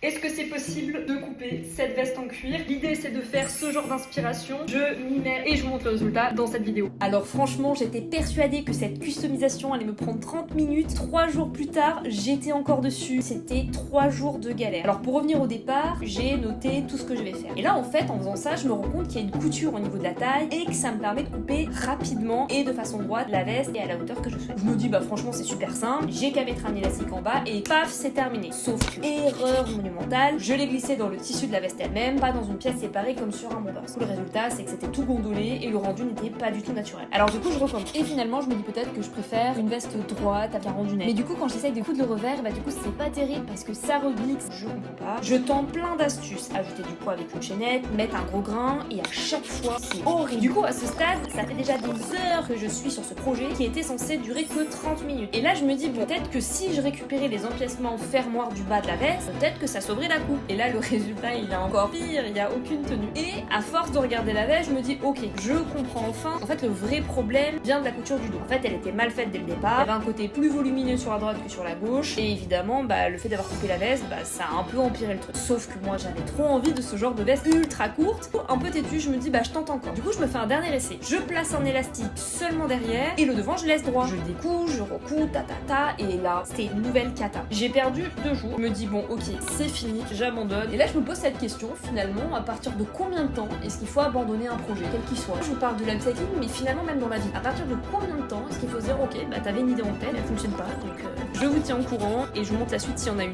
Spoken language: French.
Est-ce que c'est possible de couper cette veste en cuir? L'idée c'est de faire ce genre d'inspiration, je m'y mets et je vous montre le résultat dans cette vidéo. Alors franchement, j'étais persuadée que cette customisation allait me prendre 30 minutes. 3 jours plus tard, j'étais encore dessus. C'était 3 jours de galère. Alors pour revenir au départ, j'ai noté tout ce que je vais faire. Et là en fait, en faisant ça, je me rends compte qu'il y a une couture au niveau de la taille et que ça me permet de couper rapidement et de façon droite la veste et à la hauteur que je souhaite. Je me dis bah franchement c'est super simple, j'ai qu'à mettre un élastique en bas et paf, c'est terminé. Sauf que, erreur monumentale, je l'ai glissé dans le tissu de la veste elle-même, pas dans une pièce séparée comme sur un bombers. Le résultat, c'est que c'était tout gondolé et le rendu n'était pas du tout naturel. Alors du coup, je recommence. Et finalement, je me dis peut-être que je préfère une veste droite avec un rendu net. Mais du coup, quand j'essaye de coudre le revers, bah du coup, c'est pas terrible parce que ça reglixe. Je comprends pas. Je tente plein d'astuces. Ajouter du poids avec une chaînette, mettre un gros grain et à chaque fois, c'est horrible. Du coup, à ce stade, ça fait déjà des heures que je suis sur ce projet qui était censé durer que 30 minutes. Et là, je me dis peut-être que si je récupérais les empiècements fermoirs du bas de la veste, peut-être que ça sauverait la coupe. Et là, le résultat, il est encore pire, il n'y a aucune tenue. Et à force de regarder la veste, je me dis, ok, je comprends enfin. En fait, le vrai problème vient de la couture du dos. En fait, elle était mal faite dès le départ. Il y avait un côté plus volumineux sur la droite que sur la gauche. Et évidemment, bah, le fait d'avoir coupé la veste, bah, ça a un peu empiré le truc. Sauf que moi, j'avais trop envie de ce genre de veste ultra courte. Un peu têtue, je me dis, bah, je tente encore. Du coup, je me fais un dernier essai. Je place un élastique seulement derrière et le devant, je laisse droit. Je découpe, je recoupe, et là, c'est une nouvelle cata. J'ai perdu 2 jours. Je me dis, bon, ok, c'est fini, j'abandonne. Et là, je me pose cette question, finalement, à partir de combien de temps est-ce qu'il faut abandonner un projet, quel qu'il soit? Je vous parle de l'upcycling, mais finalement, même dans la vie, à partir de combien de temps est-ce qu'il faut se dire, ok, bah t'avais une idée en tête, elle fonctionne pas, donc je vous tiens au courant et je vous montre la suite s'il y en a une.